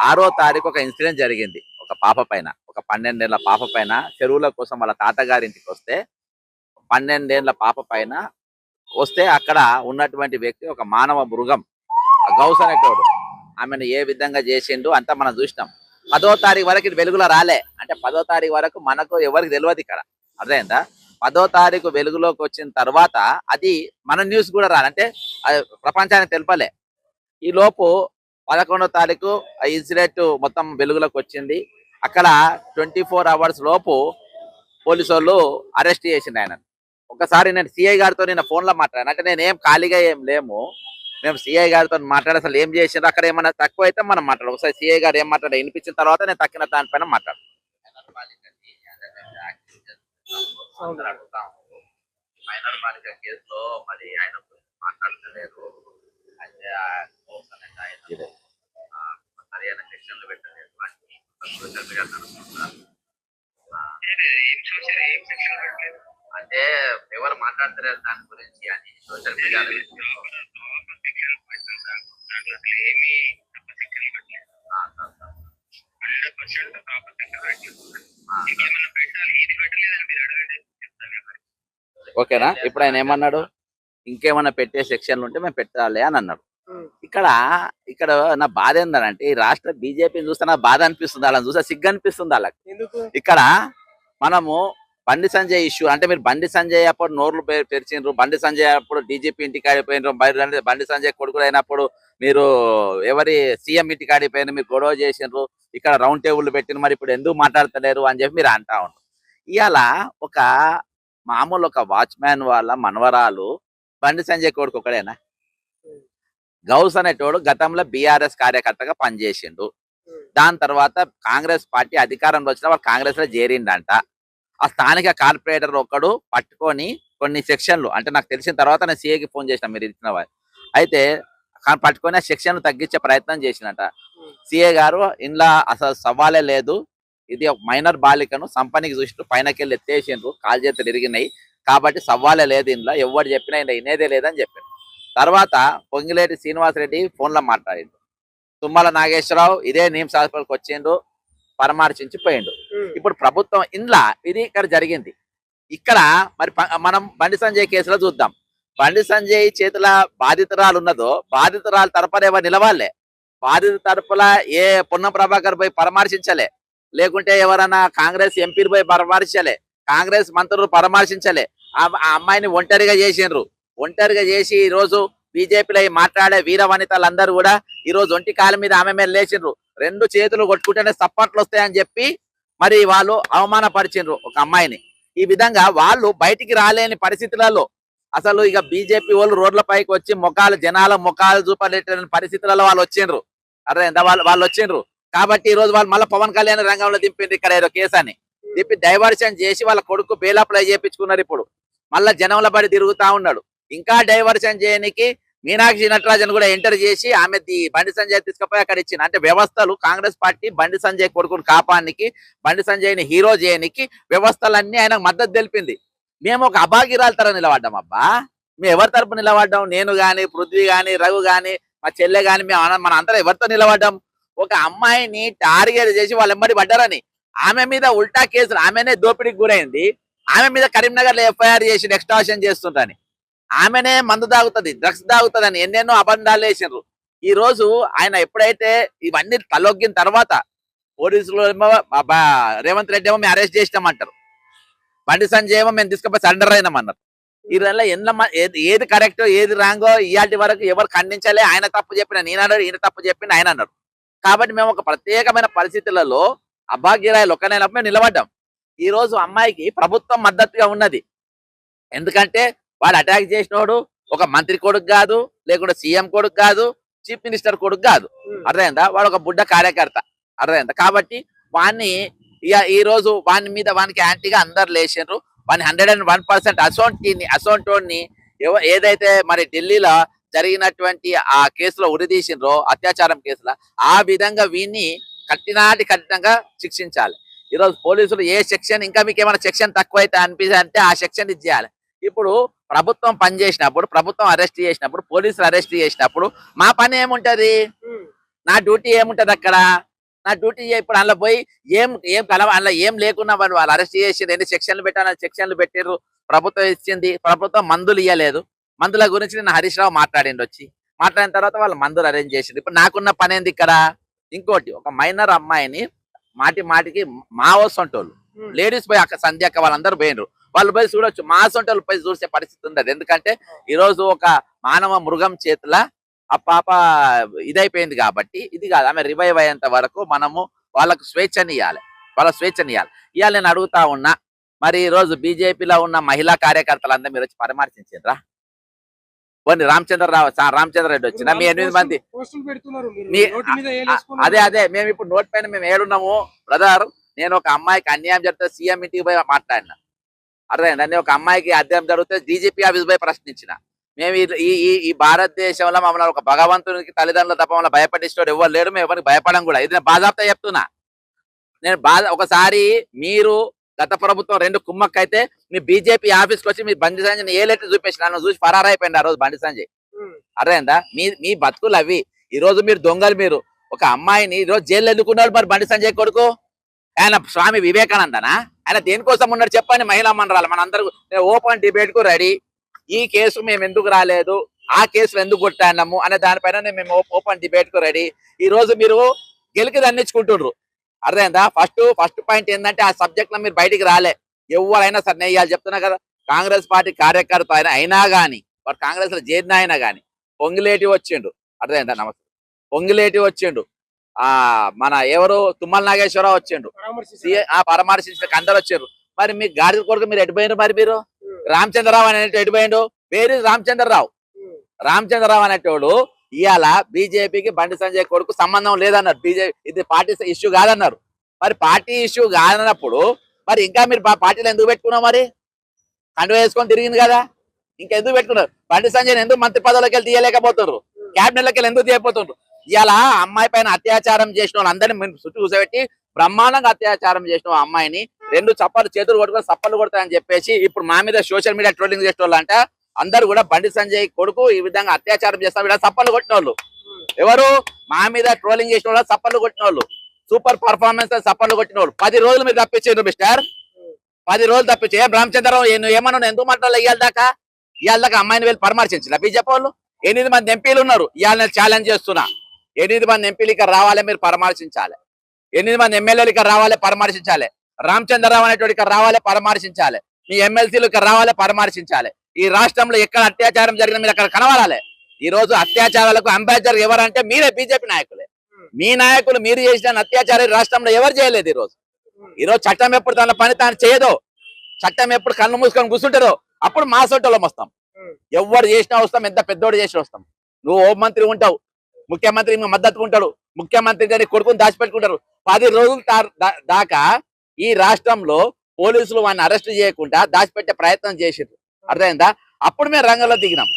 6వ తారీఖు ఒక ఇన్సిడెంట్ జరిగింది. ఒక పాప పైన, ఒక 12 ఏళ్ల పాప పైన చెరువుల కోసం వాళ్ళ తాతగారింటికి వస్తే 12 ఏళ్ల పాప పైన వస్తే అక్కడ ఉన్నటువంటి వ్యక్తి ఒక మానవ మృగం గౌస్ అనేటోడు ఆమెను ఏ విధంగా చేసిండు అంతా మనం చూసినాం. 10వ తారీఖు వరకు ఇది వెలుగులో రాలే. అంటే 10వ తారీఖు వరకు మనకు ఎవరికి తెలియదు ఇక్కడ. అర్థమైందా? 10వ తారీఖు వెలుగులోకి వచ్చిన తర్వాత అది మన న్యూస్ కూడా రాలి, అంటే అది ప్రపంచానికి తెలపలే. ఈ లోపు 11వ తారీఖు ఆ ఇన్సిడెంట్ మొత్తం వెలుగులోకి వచ్చింది. అక్కడ 24 అవర్స్ లోపు పోలీసు వాళ్ళు అరెస్ట్ చేసిండు ఆయన. ఒకసారి నేను సిఐ గారితో నిన్న ఫోన్లో మాట్లాడాను. అంటే నేనేం ఖాళీగా ఏం లేము, మేము సిఐ గారితో మాట్లాడి అసలు ఏం చేసిండ్రు, అక్కడ ఏమైనా తక్కువ అయితే మనం మాట్లాడు. ఒకసారి సిఐ గారు ఏం మాట్లాడారు వినిపించిన తర్వాత నేను తక్కిన దానిపైన మాట్లాడు. మైనర్ బాలిక కేసులో మరి ఆయన మాట్లాడతలేరు, అంటే సరైన సెక్షన్లు పెట్టలేదు సోషల్ మీడియా అంటే ఎవరు మాట్లాడతలేరు దాని గురించి అని సోషల్ మీడియాలో ఓకేనా. ఇప్పుడు ఆయన ఏమన్నాడు, ఇంకేమన్నా పెట్టే సెక్షన్లు ఉంటే మేము పెట్టాలి అని అన్నాడు. ఇక్కడ ఇక్కడ నా బాధ ఏంటంటే ఈ రాష్ట్ర బీజేపీని చూస్తే నా బాధ అనిపిస్తుంది, వాళ్ళని చూస్తే సిగ్గు అనిపిస్తుంది వాళ్ళకి. ఇక్కడ మనము బండి సంజయ్ ఇష్యూ అంటే మీరు బండి సంజయ్ అప్పుడు నోర్లు తెరిచిండ్రు, బండి సంజయ్ అప్పుడు డీజీపీ ఇంటికి ఆడిపోయినారు, బండి సంజయ్ కొడుకులు అయినప్పుడు మీరు ఎవరి సీఎం ఇంటికి ఆడిపోయినారు, మీరు గొడవ చేసిండ్రు, ఇక్కడ రౌండ్ టేబుల్ పెట్టిన, మరి ఇప్పుడు ఎందుకు మాట్లాడతలేరు అని చెప్పి మీరు అంటా ఉంటారు. ఇవాళ ఒక మామూలు ఒక వాచ్మ్యాన్ వాళ్ళ మనవరాలు బండి సంజయ్ కొడుకు ఒకడేనా? గౌస్ అనేటోడు గతంలో బీఆర్ఎస్ కార్యకర్తగా పనిచేసిండు. దాని తర్వాత కాంగ్రెస్ పార్టీ అధికారంలో వచ్చిన వాళ్ళు కాంగ్రెస్ లో చేరిండంట. ఆ స్థానిక కార్పొరేటర్ ఒకడు పట్టుకొని కొన్ని సెక్షన్లు, అంటే నాకు తెలిసిన తర్వాత నేను సీఏకి ఫోన్ చేసిన మీరు ఇచ్చిన వారు అయితే పట్టుకొని ఆ సెక్షన్లు తగ్గించే ప్రయత్నం చేసినట. సీఏ గారు ఇంట్లో అసలు సవాలే లేదు, ఇది ఒక మైనర్ బాలికను సంపనికి చూసి పైనకెళ్ళి ఎత్తేసిండ్రు, కాలు చేతులు ఇరిగినాయి కాబట్టి సవాలే లేదు, ఇంట్లో ఎవరు చెప్పినా ఇలా వినేదే లేదని చెప్పారు. తర్వాత పొంగిలేటి శ్రీనివాసరెడ్డి ఫోన్లో మాట్లాడిండు, తుమ్మల నాగేశ్వరరావు ఇదే నిమ్స్ హాస్పిటల్కి వచ్చిండు, పరామర్శించి పోయిండు. ఇప్పుడు ప్రభుత్వం ఇంట్లో ఇది ఇక్కడ జరిగింది. ఇక్కడ మరి మనం బండి సంజయ్ కేసులో చూద్దాం. బండి సంజయ్ చేతుల బాధితురాలు ఉన్నదో బాధితురాలు తరపున ఎవరు నిలవాలే, బాధిత తరపున ఏ పొన్నం ప్రభాకర్ పోయి పరామర్శించలే, లేకుంటే ఎవరైనా కాంగ్రెస్ ఎంపీలు పోయి పరామర్శించలే, కాంగ్రెస్ మంత్రులు పరామర్శించలే. ఆ అమ్మాయిని ఒంటరిగా చేసిండ్రు. ఒంటరిగా చేసి ఈ రోజు బీజేపీలో మాట్లాడే వీర వనితలందరూ కూడా ఈ రోజు ఒంటి కాల మీద ఆమె మీద లేచిండ్రు. 2 చేతులు కొట్టుకుంటేనే సప్పట్లు వస్తాయని చెప్పి మరి వాళ్ళు అవమానపరిచిండ్రు ఒక అమ్మాయిని. ఈ విధంగా వాళ్ళు బయటికి రాలేని పరిస్థితులలో అసలు ఇక బీజేపీ వాళ్ళు రోడ్ల పైకి వచ్చి జనాల ముఖాలు చూపలేని పరిస్థితులలో వాళ్ళు వచ్చిండ్రు. అరే వాళ్ళు వచ్చిండ్రు కాబట్టి ఈ రోజు వాళ్ళు మళ్ళీ పవన్ కళ్యాణ్ రంగంలో దింపిండ్రు. ఇక్కడ ఏదో కేసు అని దింపి డైవర్షన్ చేసి వాళ్ళ కొడుకు బెయిల్ అప్లై చేయించుకున్నారు. ఇప్పుడు మళ్ళా జనంలో పడి తిరుగుతా ఉన్నాడు. ఇంకా డైవర్షన్ చేయడానికి మీనాక్షి నటరాజన్ కూడా ఎంటర్ చేసి ఆమె బండి సంజయ్ తీసుకుపోయి అక్కడ ఇచ్చింది. అంటే వ్యవస్థలు కాంగ్రెస్ పార్టీ బండి సంజయ్ కొడుకును కాపాడానికి, బండి సంజయ్ని హీరో చేయడానికి వ్యవస్థలన్నీ ఆయనకు మద్దతు తెలిపింది. మేము ఒక అభాగిరాల తర నిలబడ్డాం. అబ్బా మేము ఎవరి తరపు నిలబడ్డాం? నేను గాని, పృథ్వీ గాని, రఘు గాని, మా చెల్లె గాని, మేము మన అందరం ఎవరితో నిలబడ్డాం? ఒక అమ్మాయిని టార్గెట్ చేసి వాళ్ళు ఎమ్మడి పడ్డారని ఆమె మీద ఉల్టా కేసులు, ఆమెనే దోపిడీకి గురైంది, ఆమె మీద కరీంనగర్ లో ఎఫ్ఐఆర్ చేసి ఎక్స్టార్షన్ చేస్తుంటని, ఆమెనే మందు తాగుతుంది, డ్రగ్స్ తాగుతుందని ఎన్నెన్నో అబంధాలు వేసిండ్రు. ఈ రోజు ఆయన ఎప్పుడైతే ఇవన్నీ తలొగ్గిన తర్వాత పోలీసులు ఏమో రేవంత్ రెడ్డి ఏమో మేము అరెస్ట్ చేసినామంటారు, బండి సంజయ్ ఏమో మేము తీసుకుపోయి సరెండర్ అయినామన్నారు. ఈ వల్ల ఏది కరెక్ట్ ఏది రాంగో ఇయాటి వరకు ఎవరు ఖండించలే. ఆయన తప్పు చెప్పిన నేనన్నాడు, ఈయన తప్పు చెప్పిన ఆయన అన్నాడు. కాబట్టి మేము ఒక ప్రత్యేకమైన పరిస్థితులలో అభాగ్యురాయలు ఒక్కనైనప్పుడు మేము నిలబడ్డాం. ఈ రోజు అమ్మాయికి ప్రభుత్వం మద్దతుగా ఉన్నది. ఎందుకంటే వాడు అటాక్ చేసినోడు ఒక మంత్రి కొడుకు కాదు, లేకుంటే సీఎం కొడుకు కాదు, చీఫ్ మినిస్టర్ కొడుకు కాదు. అర్థమైందా? వాడు ఒక బుడ్డ కార్యకర్త. అర్థమైందా? కాబట్టి వాడిని ఈ రోజు వాని మీద వానికి యాంటీగా అందరు లేచిండ్రు. వాని 101% అసోంటోని ఏదైతే మరి ఢిల్లీలో జరిగినటువంటి ఆ కేసులో ఉరిదీసిండ్రో అత్యాచారం కేసులో, ఆ విధంగా వీన్ని కఠినంగా శిక్షించాలి. ఈరోజు పోలీసులు ఏ సెక్షన్, ఇంకా మీకు ఏమైనా సెక్షన్ తక్కువ అయితే అనిపిస్తే అంటే ఆ సెక్షన్ ఇచ్చేయాలి. ఇప్పుడు ప్రభుత్వం పనిచేసినప్పుడు, ప్రభుత్వం అరెస్ట్ చేసినప్పుడు, పోలీసులు అరెస్ట్ చేసినప్పుడు మా పని ఏముంటది? నా డ్యూటీ ఏముంటది అక్కడ? నా డ్యూటీ ఇప్పుడు అందులో పోయి ఏం ఏం కలవ అందులో ఏం లేకున్నా వాళ్ళు అరెస్ట్ చేసి ఎన్ని సెక్షన్లు పెట్టాను సెక్షన్లు పెట్టారు. ప్రభుత్వం ఇచ్చింది, ప్రభుత్వం మందులు ఇవ్వలేదు. మందుల గురించి నేను హరీష్ రావు మాట్లాడిండు వచ్చి. మాట్లాడిన తర్వాత వాళ్ళు మందులు అరేంజ్ చేసిండు. ఇప్పుడు నాకున్న పని ఏంది ఇక్కడ? ఇంకోటి, ఒక మైనర్ అమ్మాయిని మాటి మాటికి మా వస్తుంటోళ్ళు లేడీస్ పోయి అక్కడ సంధ్యక్క వాళ్ళందరూ పోయినరు. వాళ్ళు పోయి చూడొచ్చు, మా సొంటోళ్ళు పోయి చూసే పరిస్థితి ఉండదు. ఎందుకంటే ఈరోజు ఒక మానవ మృగం చేతుల ఆ పాప ఇదైపోయింది కాబట్టి ఇది కాదు. ఆమె రివైవ్ అయ్యేంత వరకు మనము వాళ్ళకు స్వేచ్ఛనియాలి, వాళ్ళ స్వేచ్ఛనియాలి. ఇవాళ నేను అడుగుతా ఉన్నా, మరి ఈ రోజు బీజేపీలో ఉన్న మహిళా కార్యకర్తలందరూ మీరు వచ్చి పరామర్శించారా? పోనీ రామచంద్ర రెడ్డి వచ్చిన మీ 8 మంది అదే మేము ఇప్పుడు నోట్ పైన మేము ఏడున్నాము బ్రదర్. నేను ఒక అమ్మాయికి అన్యాయం జరిగితే సీఎం ఇంటికి పోయి మాట్లాడినా. అదే నన్ను ఒక అమ్మాయికి అన్యాయం జరిగితే డీజీపీ ఆఫీస్ పోయి ప్రశ్నించిన. మేము ఈ భారతదేశంలో మమ్మల్ని ఒక భగవంతునికి తల్లిదండ్రులు తప్ప మమ్మల్ని భయపడిస్తూ ఎవరు లేరు. మేము ఎవరికి భయపడం కూడా. ఇది నేను బాధాప్తా చెప్తున్నా. నేను ఒకసారి మీరు గత ప్రభుత్వం 2 కుమ్మక్కైతే మీ బీజేపీ ఆఫీస్కి వచ్చి మీ బండి సంజయ్ ఏ లెటర్ చూపించిన నన్ను చూసి ఫరారైపోయింది ఆ రోజు బండి సంజయ్. అర్థమైందా? మీ బతుకులు అవి. ఈ రోజు మీరు దొంగలు. మీరు ఒక అమ్మాయిని ఈ రోజు జైలు ఎందుకున్నారు మరి బండి సంజయ్ కొడుకు? ఆయన స్వామి వివేకానందనా? ఆయన దేనికోసం ఉన్నాడు చెప్పండి? మహిళా మండలాలు మనందరూ ఓపెన్ డిబేట్ కు రెడీ. ఈ కేసు మేము ఎందుకు రాలేదు, ఆ కేసులు ఎందుకు కొట్టాము అనే దానిపైన మేము ఓపెన్ డిబేట్ కు రెడీ. ఈ రోజు మీరు గెలికి దండించుకుంటుండ్రు. అర్థమైందా? ఫస్ట్ పాయింట్ ఏంటంటే ఆ సబ్జెక్ట్ లో మీరు బయటికి రాలే. ఎవరైనా సరే నేను ఇవాళ చెప్తున్నా కదా, కాంగ్రెస్ పార్టీ కార్యకర్త అయినా కానీ వాడు కాంగ్రెస్ లో చేరిన అయినా కానీ పొంగిలేటి వచ్చిండు. అర్థమైందా? నమస్తే. పొంగిలేటి వచ్చిండు. మన ఎవరు తుమ్మల నాగేశ్వరరావు వచ్చిండు. పరామర్శించిన అందరు వచ్చారు. మరి మీ గాడి కొడుకు మీరు ఎటుపోయినారు? మరి మీరు రామచంద్రరావు అనేటి ఎటుపోయిండు? పేరు రామచంద్రరావు అనేటోడు ఇవాళ బీజేపీకి బండి సంజయ్ కొడుకు సంబంధం లేదన్నారు. బీజేపీ ఇది పార్టీ ఇష్యూ కాదన్నారు. మరి పార్టీ ఇష్యూ కాదన్నప్పుడు మరి ఇంకా మీరు పార్టీలో ఎందుకు పెట్టుకున్నావు? మరి కండువ వేసుకొని తిరిగింది కదా, ఇంకెందుకు పెట్టుకున్నారు? బండి సంజయ్ ఎందుకు మంత్రి పదవులకి వెళ్ళి తీయలేకపోతున్నారు? క్యాబినెట్లకి వెళ్ళి ఎందుకు తీయకపోతున్నారు? ఇలా అమ్మాయి పైన అత్యాచారం చేసిన వాళ్ళందరినీ చుట్టూ కూర్చోబెట్టి బ్రహ్మాండంగా అత్యాచారం చేసిన అమ్మాయిని 2 చప్పలు చేతులు కొట్టుకొని చప్పలు కొడతాయని చెప్పేసి ఇప్పుడు మా మీద సోషల్ మీడియా ట్రోలింగ్ చేసిన వాళ్ళు అంటే అందరూ కూడా బండి సంజయ్ కొడుకు ఈ విధంగా అత్యాచారం చేస్తారు ఇలా చప్పలు కొట్టిన వాళ్ళు ఎవరు? మా మీద ట్రోలింగ్ చేసిన వాళ్ళు, చప్పలు కొట్టిన వాళ్ళు, సూపర్ పర్ఫార్మెన్స్ చప్పలు కొట్టిన వాళ్ళు 10 రోజులు మీరు తప్పించారు మిస్టర్. 10 రోజులు తప్పించి రామచంద్రరావు ఏమన్నా ఎందుకు మాట్లాడాలి? ఇవాళ దాకా అమ్మాయిని వెళ్ళి పరామర్శించిన బీజేపీ వాళ్ళు 8 మంది ఎంపీలు ఉన్నారు. ఇవాళ నేను ఛాలెంజ్ చేస్తున్నా, 8 మంది ఎంపీలు ఇక్కడ రావాలి, మీరు పరామర్శించాలి. 8 మంది ఎమ్మెల్యేలు ఇక్కడ రావాలి, పరామర్శించాలి. రామచంద్రరావు అనేటువంటి ఇక్కడ రావాలి, పరామర్శించాలి. మీ ఎమ్మెల్సీలు ఇక్కడ రావాలి, పరామర్శించాలి. ఈ రాష్ట్రంలో ఎక్కడ అత్యాచారం జరిగిన మీరు అక్కడ కనబడాలి. ఈ రోజు అత్యాచారాలకు అంబాసిడర్ ఎవరంటే మీరే, బీజేపీ నాయకులే. మీ నాయకులు మీరు చేసిన అత్యాచారం రాష్ట్రంలో ఎవరు చేయలేదు. ఈ రోజు చట్టం ఎప్పుడు తన పని తాను చేయదో, చట్టం ఎప్పుడు కళ్ళు మూసుకొని కూర్చుంటారో అప్పుడు మా సొంటలో వస్తాం. ఎవరు చేసినా వస్తాం, ఎంత పెద్దోడు చేసి వస్తాం. నువ్వు హోం మంత్రి ఉంటావు, ముఖ్యమంత్రి మద్దతు ఉంటాడు, ముఖ్యమంత్రి గారి కొడుకుని దాచిపెట్టుకుంటారు. 10 రోజుల దాకా ఈ రాష్ట్రంలో పోలీసులు వాడిని అరెస్ట్ చేయకుండా దాచిపెట్టే ప్రయత్నం చేసారు. అర్థమైందా? అప్పుడు మేము రంగంలో దిగినాం.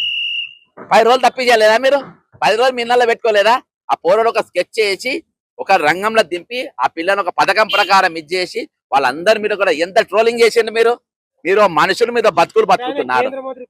10 రోజులు తప్పించలేదా మీరు? 10 రోజులు మీ ఇళ్ళలో పెట్టుకోలేదా? ఆ పోరాడు ఒక స్కెచ్ చేసి ఒక రంగంలో దింపి ఆ పిల్లని ఒక పథకం ప్రకారం ఇచ్చేసి వాళ్ళందరి మీద కూడా ఎంత ట్రోలింగ్ చేసిండు. మీరు మనుషుల మీద బతుకుతున్నారు.